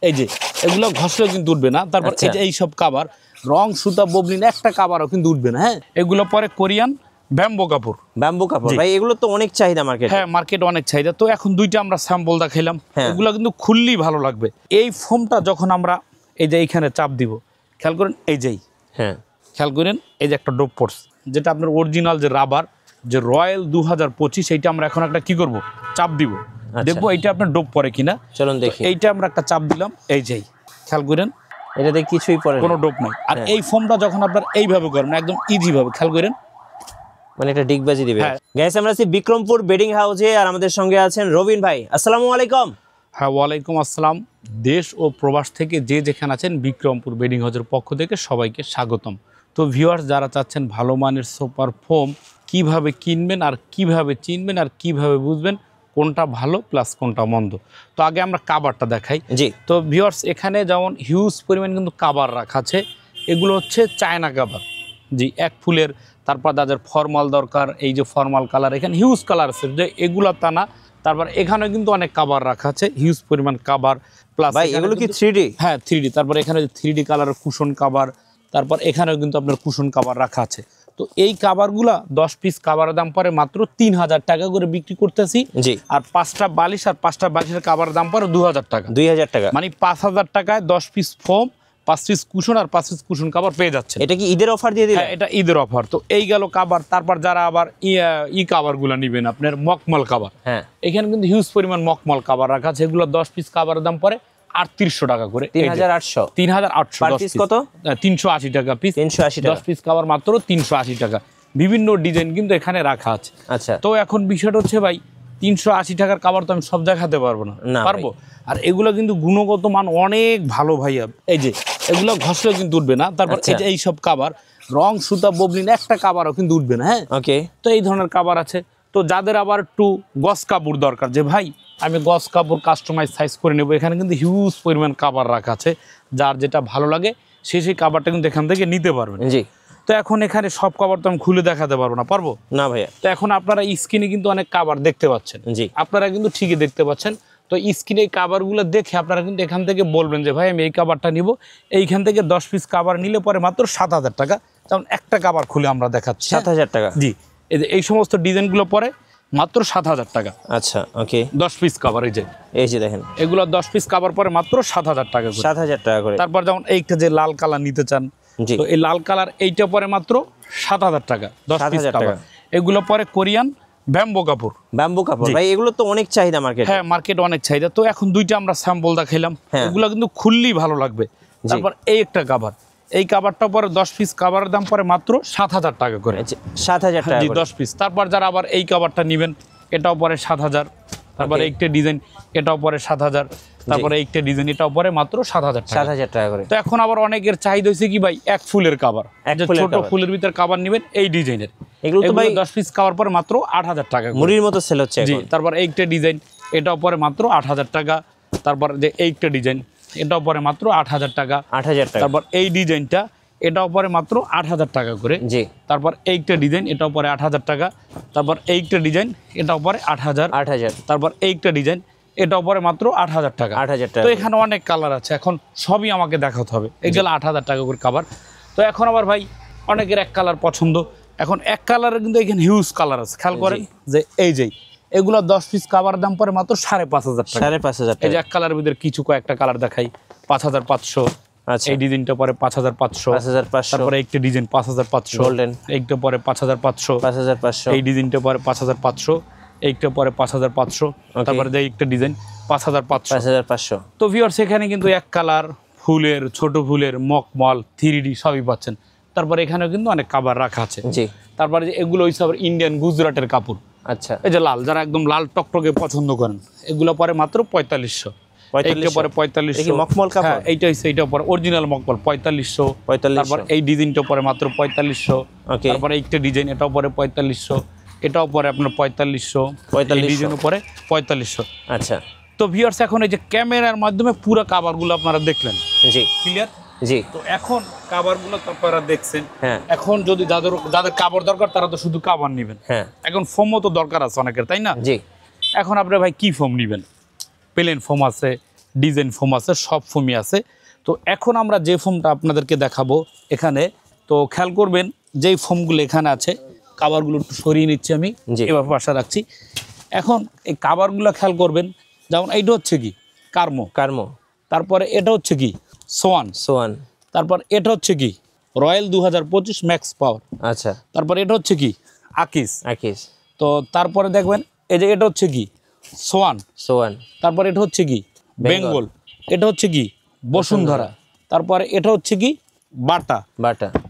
এই যে এগুলো ঘষলেও কিন্তু উঠবে না। তারপর এই যে এই সব কাভার রং সুতা ববলিন একটা কাভারও কিন্তু উঠবে না। হ্যাঁ, এগুলো পরে কোরিয়ান ব্যাম্বো কাপড়। ব্যাম্বো কাপড় ভাই, এগুলো তো অনেক চাহিদা মার্কেটে। হ্যাঁ, মার্কেটে অনেক চাহিদা। তো এখন দুইটা আমরা স্যাম্পল দেখাইলাম, এগুলো কিন্তু খুললেই ভালো লাগবে। এই ফোমটা যখন আমরা এই যে এইখানে চাপ দিব, খেয়াল করেন এই যেই, হ্যাঁ খেয়াল করেন এই যে একটা ডোপ পড়ছে, যেটা আপনার অরিজিনাল যে রাবার যে রয়্যাল 2025, এইটা আমরা এখন একটা কি করব, চাপ দিব, দেখবো এইটা আপনার ডোপ পরে কিনা। চলুন দেখি। এইটা আমরা একটা চাপ দিলাম, এই যেই খেয়াল করেন এটাতে কিছুই পরে কোনো ডোপ নাই। আর এই ফোমটা যখন আপনার এইভাবে করবেন একদম ইজি ভাবে, খেয়াল করেন মানে একটা ডিগবাজি দিবে। গাইস আমরা আছি বিক্রমপুর বেডিং হাউসে, আর আমাদের সঙ্গে আছেন রবিন ভাই। আসসালামু আলাইকুম। হ্যাঁ, ওয়ালাইকুম আসসালাম। দেশ ও প্রবাস থেকে যে যেখানে আছেন বিক্রমপুর বেডিং হাউসের পক্ষ থেকে সবাইকে স্বাগতম। তো ভিউয়ার্স, যারা চাচ্ছেন ভালো মানের সুপার ফোম কিভাবে কিনবেন আর কিভাবে চিনবেন আর কিভাবে বুঝবেন কোনটা ভালো প্লাস কোনটা মন্দ, তো আগে আমরা কাভারটা দেখাই। জি, তো ভিউয়ার্স এখানে যেমন হিউজ পরিমাণ কিন্তু কাভার রাখা আছে। এগুলো হচ্ছে চায়না কাভার, জি এক ফুলের। তারপর যাদের ফর্মাল দরকার, এই যে ফর্মাল কালার, এখানে হিউজ কালার আছে, যে এগুলো তা না। তারপর এখানে কিন্তু অনেক কাভার রাখা আছে, হিউজ পরিমাণ কাভার প্লাস। ভাই এগুলো কি 3D? হ্যাঁ 3D। তারপর এখানে 3D কালারের কুশন কাভার, তারপর এখানেও কিন্তু আপনার কুশন কাভার রাখা আছে। তো এই কাভারগুলা 10 পিস কাভারের দাম পরে মাত্র 3000 টাকা করে বিক্রি করতেছি। জি। আর 5টা বালিশ আর 5টা বালিশের কাভারের দাম পরে 2000 টাকা। 2000 টাকা মানে 5000 টাকায় 10 পিস ফোম, 5 পিস কুশন আর 5 পিস কুশন কাভার পেয়ে যাচ্ছে। এটা কি ঈদের অফার দিয়ে দিলেন? হ্যাঁ, এটা ঈদের অফার। তো এই গেল কাভার। তারপর যারা আবার কাভারগুলো নেবেন আপনার মকমল কাভার, হ্যাঁ এখানে কিন্তু হিউজ পরিমাণ মকমল কাভার রাখা আছে। এগুলো 10 পিস কাভারের দাম পরে 3800 টাকা করে। 3800 3800 পিস কত? 380 টাকা পিস। 380 টাকা 10 পিস কাভার মাত্র 380 টাকা। বিভিন্ন ডিজাইন কিন্তু এখানে রাখা আছে। আচ্ছা, তো এখন বিষয়টা হচ্ছে ভাই 380 টাকার কাভার তো আমি সব দেখাতে পারবো না। পারবো? আর এগুলো কিন্তু গুণগত মান অনেক ভালো ভাইয়া। এই যে এগুলো ঘষলেও কিন্তু উঠবে না। তারপর এই যে এই সব কাভার রং সুতা ববলিন একটা কাভারও কিন্তু উঠবে না। হ্যাঁ, ওকে। তো এই ধরনের কাভার আছে। তো যাদের আবার একটু গস কাপড় দরকার, যে ভাই আমি গস কাপড় কাস্টমাইজ সাইজ করে নেবো, এখানে কিন্তু হিউজ পরিমাণ কাভার রাখা আছে। যার যেটা ভালো লাগে সেই কাভারটা কিন্তু এখান থেকে নিতে পারবেন। জি। তো এখন এখানে সব কাভার তো আমি খুলে দেখাতে পারবো না, পারবো না ভাইয়া। তো এখন আপনারা স্ক্রিনে কিন্তু অনেক কাভার দেখতে পাচ্ছেন। জি, আপনারা কিন্তু ঠিকই দেখতে পাচ্ছেন। তো স্ক্রিনে এই কাভারগুলো দেখে আপনারা কিন্তু এখান থেকে বলবেন যে ভাই আমি এই কাভারটা নিব। এইখান থেকে 10 পিস কাভার নিলে পরে মাত্র 7000 টাকা। যেমন একটা কাভার খুলে আমরা দেখাচ্ছি 7000 টাকা। জি, এই সমস্ত ডিজাইনগুলো পরে মাত্র 7000 টাকা। আচ্ছা, ওকে। 10 পিস কাভার, এই যে দেখেন এগুলো 10 পিস কাভার পরে মাত্র 7000 টাকা করে। 7000 টাকা করে। তারপর যেমন এইটা যে লাল কালার নিতে চান, তো এই লাল কালার এইটা পরে মাত্র 7000 টাকা 10 পিস কাভার। এগুলো পরে কোরিয়ান ব্যাম্বো কাপড়। ব্যাম্বো কাপড় ভাই, এগুলো তো অনেক চাহিদা মার্কেটে। হ্যাঁ, মার্কেটে অনেক চাহিদা। তো এখন দুইটা আমরা স্যাম্পল দেখাইলাম, এগুলো কিন্তু খুললেই ভালো লাগবে। তারপর এই একটা কাভার, এই কাভারটা পরে 10 পিস কাভারের দাম পরে মাত্র 7000 টাকা করে। 7000 টাকা, 10 পিস। তারপর যারা আবার এই কাভারটা নেবেন, এটাও পরে 7000। তারপরে একটা ডিজাইন, এটাও পরে 7000। তারপরে একটা ডিজাইন, এটাও পরে মাত্র 7000 টাকা। 7000 টাকা করে। তো এখন আবার অনেকের চাহিদা হয়েছে কি ভাই এক ফুলের কাভার, ছোট ফুলের ভিতর কাভার নেবেন এই ডিজাইনের। এগুলো তো ভাই 10 পিস কাভার পরে মাত্র 8000 টাকা, মুড়ির মতো সেল হচ্ছে। জি। তারপর এইটা ডিজাইন, এটাও পরে মাত্র 8000 টাকা। তারপর যে এইটা ডিজাইন, এটাও পরে মাত্র 8000 টাকা। 8000 টাকা। তারপর এই ডিজাইনটা, এটাও পরে মাত্র 8000 টাকা করে। জি। তারপর এইটা ডিজাইন, এটাও পরে 8000 টাকা। তারপর এইটা ডিজাইন, এটাও পরে 8000। তারপর এইটা ডিজাইন, এটাও পরে মাত্র 8000 টাকা। 8000 টাকা। তো এখানে অনেক কালার আছে, এখন সবই আমাকে দেখাতে হবে। এগুলো 8000 টাকা করে কাভার। তো এখন আবার ভাই অনেকের এক কালার পছন্দ, এখন এক কালারের কিন্তু এখানে হিউজ কালার আছে। খেয়াল করেন যে এই যে এগুলো 10 পিস কাভার দাম পরে মাত্র 5500 টাকা। 5500 টাকা। এই যে এক কালারের ভিতরে কিছু কয়েকটা কালার দেখাই, 5500। এই ডিজাইনটা পরে 5500। তারপরে একটা ডিজাইন 5500 গোল্ডেন, এইটা পরে 5500। এই ডিজাইনটা পরে 5500। এইটা পরে 5500। তারপরে যে একটা ডিজাইন 5500। তো ভিউয়ার্স এখানে কিন্তু এক কালার ফুলের, ছোট ফুলের, মকমল, 3D সবই পাচ্ছেন। তারপরে এখানেও কিন্তু অনেক কাভার রাখা আছে। জি। তারপরে যে এগুলো হইছে আবার ইন্ডিয়ান গুজরাটের কাপড়। আচ্ছা, এই যে লাল, যারা একদম লাল টকটকে পছন্দ করেন, এগুলো পরে মাত্র 4500। এইটা পরে 4500। মকমল কাপড়, এইটা হইছে, এইটা পরে অরিজিনাল মকমল 4500। তারপর এই ডিজাইনটা পরে মাত্র 4500। তারপরে এইটা ডিজাইন, এটাও পরে 4500। এটাও পরে আপনার 4500। এই ডিজাইনও পরে 4500। আচ্ছা। তো ভিউয়ার্স এখন এই যে ক্যামেরার মাধ্যমে পুরো কাভারগুলো আপনারা দেখলেন। জি, ক্লিয়ার। জি। তো এখন কাভারগুলো আপনারা দেখছেন। এখন যদি যাদের কাভার দরকার তারা তো শুধু কাভার নেবেন। হ্যাঁ, এখন ফোমও তো দরকার আছে অনেকের, তাই না? জি। এখন আপনি ভাই কি ফোম নেবেন? প্লেন ফোম আছে, ডিজাইন ফোম আছে, সব ফোমই আছে। তো এখন আমরা যে ফোমটা আপনাদেরকে দেখাবো এখানে, তো খেয়াল করবেন যেই ফোমগুলো এখানে আছে, কাভারগুলো একটু সরিয়ে নিচ্ছি আমি, এভাবে পাশে রাখছি। এখন এই কাভারগুলো খেয়াল করবেন, যেমন এইটা হচ্ছে কি কার্মো, তারপরে এটা হচ্ছে কি সোয়ান, তারপর এটা হচ্ছে কি রয়্যাল 2025 ম্যাক্স পাওয়ার। আচ্ছা, তারপর এটা হচ্ছে কি আকিস। তো তারপরে দেখবেন এই যে এটা হচ্ছে কি সোয়ান, তারপর এটা হচ্ছে কি বেঙ্গল, এটা হচ্ছে কি বসুন্ধরা, তারপরে এটা হচ্ছে কি বাটা,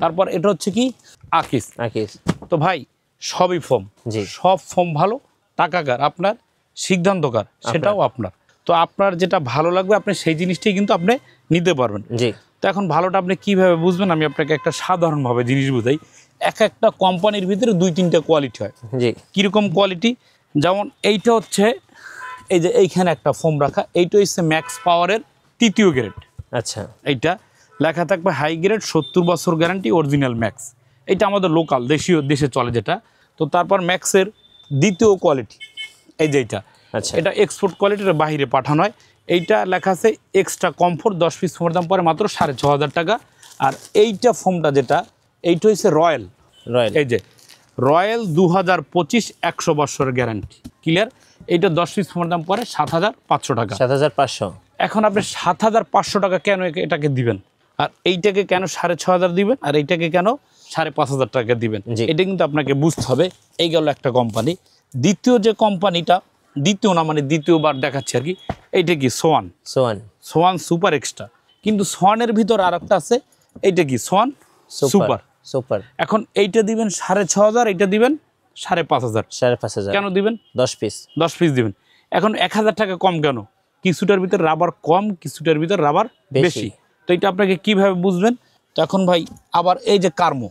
তারপর এটা হচ্ছে কি আকিস। তো ভাই সবই ফোম, সব ফোম ভালো, টাকাকার আপনার, সিদ্ধান্তকার সেটাও আপনার। তো আপনার যেটা ভালো লাগবে আপনি সেই জিনিসটাই কিন্তু আপনি নিতে পারবেন। তো এখন ভালোটা আপনি কিভাবে বুঝবেন, আমি আপনাকে একটা সাধারণভাবে জিনিস বুঝাই। একটা কোম্পানির ভিতরে 2-3টা কোয়ালিটি হয়। কীরকম কোয়ালিটি, যেমন এইটা হচ্ছে এই যে এইখানে একটা ফোম রাখা, এইটা হচ্ছে ম্যাক্স পাওয়ারের 3য় গ্রেড। আচ্ছা, এইটা লেখা থাকবে হাই গ্রেড, 70 বছর গ্যারান্টি, অরিজিনাল ম্যাক্স। এটা আমাদের লোকাল দেশে চলে যেটা। তো তারপর ম্যাক্সের 2য় কোয়ালিটি এই যে এইটা, এটা এক্সপোর্ট কোয়ালিটির বাইরে পাঠানো হয়। এইটা লেখা আছে এক্সট্রা কমফোর্ট, 10 পিস ফোমের দাম পরে মাত্র 6500 টাকা। আর এইটা ফোমটা যেটা, এইটা হচ্ছে রয়্যাল, এই যে রয়্যাল 2025 100 বছরের গ্যারান্টি, ক্লিয়ার। এইটা 10 পিস ফোমের দাম পরে 7500 টাকা। 7500। এখন আপনি 7500 টাকা কেন এটাকে দিবেন, আর এইটাকে কেন 6500 দিবেন, আর এইটাকে কেন 5500 টাকা দিবেন, এটা কিন্তু আপনাকে বুঝতে হবে। এই গেল একটা কোম্পানি। দ্বিতীয় যে কোম্পানিটা, দ্বিতীয় না মানে দ্বিতীয়বার দেখাচ্ছি আর কি, এইটা কি সোয়ান সুপার এক্সট্রা। কিন্তু সোয়ানের ভিতর আর একটা আছে, এইটা কি সোয়ান সুপার। এখন এইটা দিবেন 6500, এইটা দিবেন 5500। কেন দিবেন? 10 পিস দিবেন। এখন 1000 টাকা কম কেন? কিছুটার ভিতর রাবার কম, কিছুটার ভিতর রাবার বেশি। তো এটা আপনাকে কিভাবে বুঝবেন? তো এখন ভাই আবার এই যে কার্মো,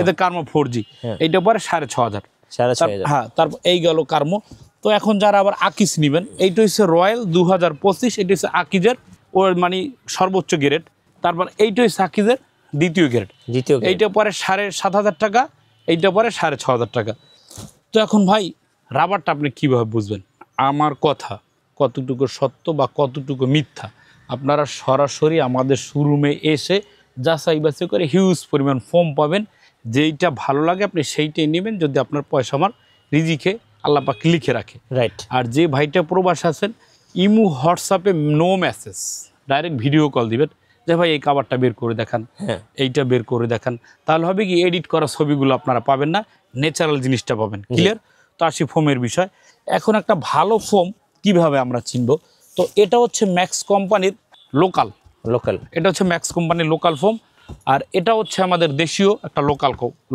এতে কার্মো 4G, এইটা পরে 6500। হ্যাঁ, তারপর এই গেল কার্মো। তো এখন যারা আবার আকিস নেবেন, এইটা হচ্ছে রয়্যাল 2025, এটা হচ্ছে আকিজের ওর মানে সর্বোচ্চ গ্রেড। তারপর এইটা হচ্ছে আকিজের 2য় গ্রেড, এইটা পরে 7500 টাকা, এইটা পরে 6500 টাকা। তো এখন ভাই রাবারটা আপনি কিভাবে বুঝবেন? আমার কথা কতটুকু সত্য বা কতটুকু মিথ্যা আপনারা সরাসরি আমাদের শোরুমে এসে যাচাই বাছাই করে হিউজ পরিমাণ ফোম পাবেন। যেইটা ভালো লাগে আপনি সেইটাই নেবেন, যদি আপনার পয়সা আমার রিজিকে আল্লাহ পাক লিখে রাখে। আর যে ভাইটা প্রবাস আছেন, ইমু হোয়াটসঅ্যাপে no message, direct video call দিবেন যে ভাই এই কাভারটা বের করে দেখান, এইটা বের করে দেখান। তাহলে হবে কি এডিট করা ছবিগুলো আপনারা পাবেন না, ন্যাচারাল জিনিসটা পাবেন। ক্লিয়ার? তো আসি ফোমের বিষয়। এখন একটা ভালো ফোম কিভাবে আমরা চিনব? তো এটা হচ্ছে ম্যাক্স কোম্পানির লোকাল, এটা হচ্ছে ম্যাক্স কোম্পানির লোকাল ফোম। আর এটা হচ্ছে আমাদের দেশীয় একটা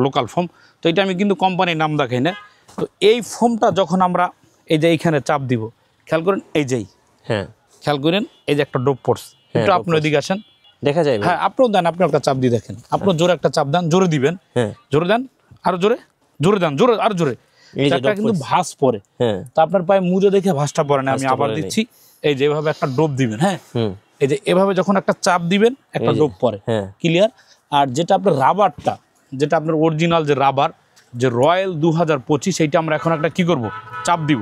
লোকাল ফোম। তো এটা আমি কিন্তু কোম্পানির নাম দেখাই না। তো এই ফোমটা যখন আমরা এই যে এইখানে চাপ দিব, খেয়াল করেন এই যেই, খেয়াল করেন এই যে একটা ডোপ পড়ছে, একটু আপনার ওদিকে আসেন, দেখা যায়। হ্যাঁ, আপনিও দেন, আপনি একটা চাপ দিয়ে দেখেন, আপনার জোরে একটা চাপ দেন, জোরে দিবেন, জোরে দেন, আরো জোরে দেন, আরো জোরে। এটা কিন্তু ভাঁজ পড়ে, তা আপনার পায়ে মুজে দেখে ভাঁজটা পড়ে না। আমি আবার দিচ্ছি, এই যে এভাবে একটা ডোপ দিবেন। হ্যাঁ, এই যে এভাবে যখন একটা চাপ দিবেন একটা ডোপ পড়ে, ক্লিয়ার। আর যেটা আপনার রাবারটা, যেটা আপনার অরিজিনাল যে রাবার, যে রয়্যাল 2025, এইটা আমরা এখন একটা কি করব, চাপ দিব,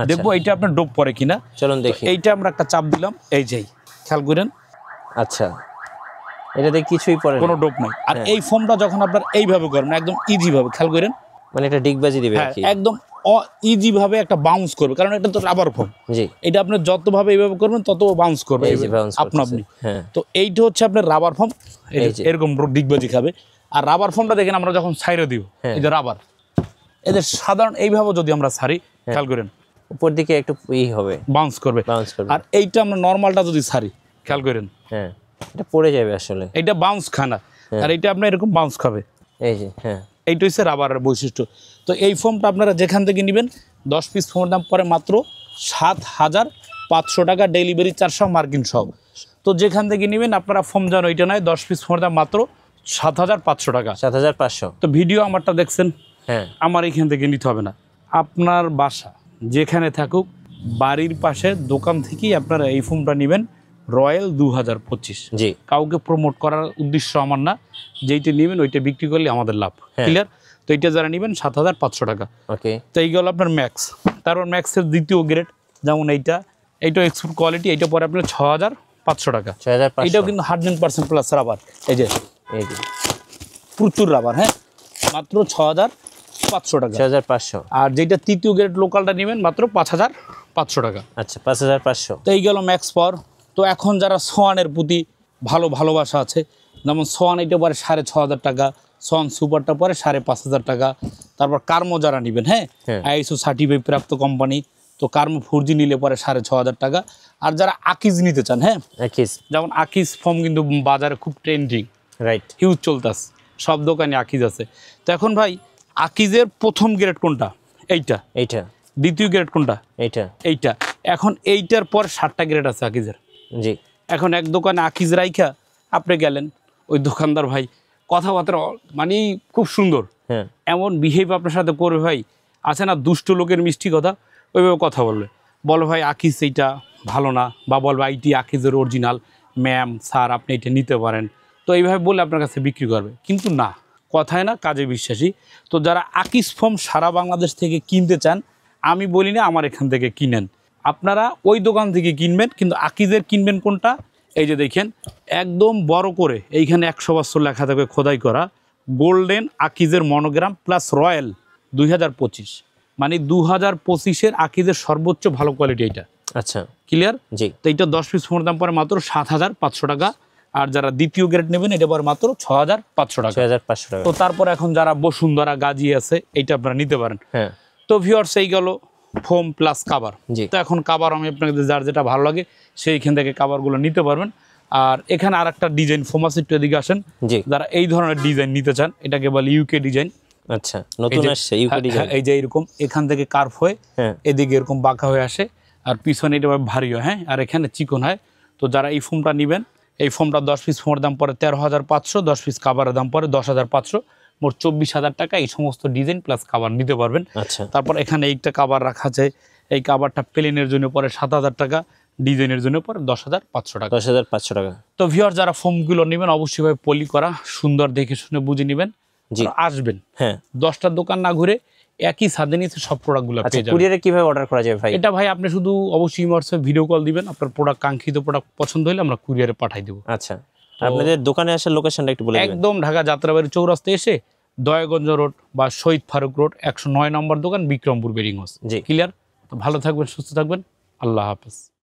দেখবো এইটা আপনার ডোপ পড়ে কিনা। চলুন দেখি। এইটা আমরা একটা চাপ দিলাম, এই যেই খেয়াল করেন, আচ্ছা এটাতে কিছুই পড়ে না, কোনো ডোপ নাই। আর এই ফোমটা যখন আপনার এইভাবে করেন একদম ইজি ভাবে, খেয়াল করেন, মানে একটা ডিগবাজি দিবে, একদম ইজি ভাবে একটা বাউন্স করবে, কারণ এটা তো রাবার ফোম। এটা আপনি যতভাবে এইভাবে করবেন তত বাউন্স করবে আপনি। তো এইটা হচ্ছে আপনার রাবার ফোম, এরকম ডিগবাজি খাবে। আর রাবার ফোমটা দেখেন আমরা যখন ছাইরে দিব, এই যে রাবার, এদের সাধারণ এইভাবে যদি আমরা ছাড়ি, খেয়াল করেন উপর দিকে একটু হবে, বাউন্স করবে। আর এইটা আমরা নর্মালটা যদি ছাড়ি, খেয়াল করেন, এটা পড়ে যাবে, আসলে এটা বাউন্স খানা। আর এইটা আপনার এরকম বাউন্স খাবে, এই যে। এইটা হচ্ছে রাবারের বৈশিষ্ট্য। তো এই ফোমটা আপনারা যেখান থেকে নেবেন, 10 পিস ফোমের দাম পরে মাত্র 7500 টাকা, ডেলিভারি চার্জ সহ মার্কিন সহ। তো যেখান থেকে নেবেন আপনারা ফোম জানো ওইটা নয়, 10 পিস ফোমের দাম মাত্র 7500 টাকা। 7500। তো ভিডিও আমারটা দেখছেন, আমার এইখান থেকে নিতে হবে না, আপনার বাসা যেখানে থাকুক, বাড়ির পাশে দোকান থেকেই আপনারা এই ফোমটা নেবেন, রয়্যাল 2025। কাউকে প্রমোট করার উদ্দেশ্য আমার না, যেইটা নেবেন ওইটা বিক্রি করলে আমাদের লাভ। ক্লিয়ার? তো এইটা যারা নেবেন 7500 টাকা। তো এই গেল আপনার ম্যাক্স। তারপর ম্যাক্সের 2য় গ্রেড, যেমন এইটা, এইটা এক্সপোর্ট কোয়ালিটি, এইটা পরে আপনার 6500 টাকা। 6500, এটাও কিন্তু 100% প্লাস রাবার, এই যে প্রচুর রাবার, হ্যাঁ, মাত্র 6500 টাকা। 6500। আর যেটা তৃতীয় গ্রেড লোকালটা নেবেন মাত্র 5500 টাকা। আচ্ছা, 5500। তো এই গেল ম্যাক্স পাওয়ার। তো এখন যারা সোয়ানের প্রতি ভালোবাসা আছে, যেমন সোয়ান এটা পরে 6500 টাকা, সোয়ান সুপারটা পরে 5500 টাকা। তারপর কার্মো যারা নেবেন, হ্যাঁ, আইএসও সার্টিফাইড প্রাপ্ত কোম্পানি, তো কার্মো 4G নিলে পরে 6500 টাকা। আর যারা আকিজ নিতে চান, হ্যাঁ, আকিজ, যেমন আকিজ ফোম কিন্তু বাজারে খুব ট্রেন্ডিং, রাইট, হিউজ চলতেছে, সব দোকানে আকিজ আছে। তো এখন ভাই আকিজের প্রথম গ্রেড কোনটা? এইটা। দ্বিতীয় গ্রেড কোনটা? এইটা। এখন এইটার পর 7টা গ্রেড আছে আকিজের। জি। এখন এক দোকানে আকিজ রাইখা আপনি গেলেন, ওই দোকানদার ভাই কথাবার্তা মানে খুব সুন্দর, হ্যাঁ, এমন বিহেভ আপনার সাথে করবে ভাই, আছে না দুষ্ট লোকের মিষ্টি কথা, ওইভাবে কথা বলে ভাই আকিজ এইটা ভালো না, বা বলবে আইটি আকিজের অরিজিনাল, ম্যাম স্যার আপনি এটা নিতে পারেন, তো এইভাবে বলে আপনার কাছে বিক্রি করবে। কিন্তু না, কথায় না কাজে বিশ্বাসী। তো যারা আকিজ ফোম সারা বাংলাদেশ থেকে কিনতে চান, আমি বলি না আমার এখান থেকে কিনেন, আপনারা ওই দোকান থেকে কিনবেন, কিন্তু আকিজের কিনবেন কোনটা? এই যে দেখেন একদম বড় করে এইখানে 100 বছর লেখা থাকবে খোদাই করা, গোল্ডেন আকিজের মনোগ্রাম প্লাস রয়্যাল 2025, মানে 2025-এর আকিজের সর্বোচ্চ ভালো কোয়ালিটি এইটা। আচ্ছা, ক্লিয়ার? জি। তো এইটা 10 পিস ফোনের দাম পরে মাত্র 7500 টাকা। আর যারা দ্বিতীয় গ্রেড নেবেন এটা পরে মাত্র 6500 টাকা। 6500 টাকা। তো তারপর এখন যারা বসুন্ধরা গাজী আছে এইটা আপনারা নিতে পারেন। হ্যাঁ। তো ভিউয়ার্স এই গেল ফোম প্লাস কাভার। জি। তো এখন কাভার আমি আপনাকে যার যেটা ভালো লাগে সেইখান থেকে কাভারগুলো নিতে পারবেন। আর এখানে আরেকটা ডিজাইন ফোম আছে, একটু এদিকে আসেন। জি। যারা এই ধরনের ডিজাইন নিতে চান, এটাকে বলে ইউকে ডিজাইন। আচ্ছা, নতুন আসছে ইউকে ডিজাইন। এই যে এরকম এখান থেকে কার্ভ হয়ে এদিকে এরকম বাঁকা হয়ে আসে, আর পিছনে এটা ভারী হয়, হ্যাঁ, আর এখানে চিকন হয়। তো যারা এই ফোমটা নেবেন, এই ফোমটা 10 পিস ফোমের দাম পড়ে 13500, 10 পিস কাভারের দাম পড়ে 10500, মোট 24000 টাকা এই সমস্ত ডিজাইন প্লাস কাভার নিতে পারবেন। আচ্ছা। তারপর এখানে একটা কাভার রাখা আছে, এই কাভারটা প্লেনের জন্য পড়ে 7000 টাকা, ডিজাইনের জন্য পড়ে 10500 টাকা। 10500 টাকা। তো ভিউয়ার যারা ফোমগুলো নেবেন অবশ্যই ভাবে পলি করা, সুন্দর দেখে শুনে বুঝে নেবেন। জি। আসবেন, হ্যাঁ, 10টা দোকান না ঘুরে একই ছাদে নিচে সব প্রোডাক্টগুলো পেয়ে যাবেন। কুরিয়ারে কিভাবে অর্ডার করা যায় ভাই? এটা ভাই আপনি শুধু অবশ্যই হোয়াটসঅ্যাপে ভিডিও কল দিবেন, আপনার প্রোডাক্ট কাঙ্ক্ষিত প্রোডাক্ট পছন্দ হলে আমরা কুরিয়ারে পাঠিয়ে দেব। আচ্ছা, আপনাদের দোকানে আসার লোকেশনটা একটু বলে দিবেন। একদম ঢাকা যাত্রাবাড়ি চৌরাস্তায় এসে দয়াগঞ্জ রোড বা শহীদ ফারুক রোড 109 নম্বর দোকান, বিক্রমপুর বেডিং হাউস। জি। ক্লিয়ার? তো ভালো থাকবেন, সুস্থ থাকবেন, আল্লাহ হাফেজ।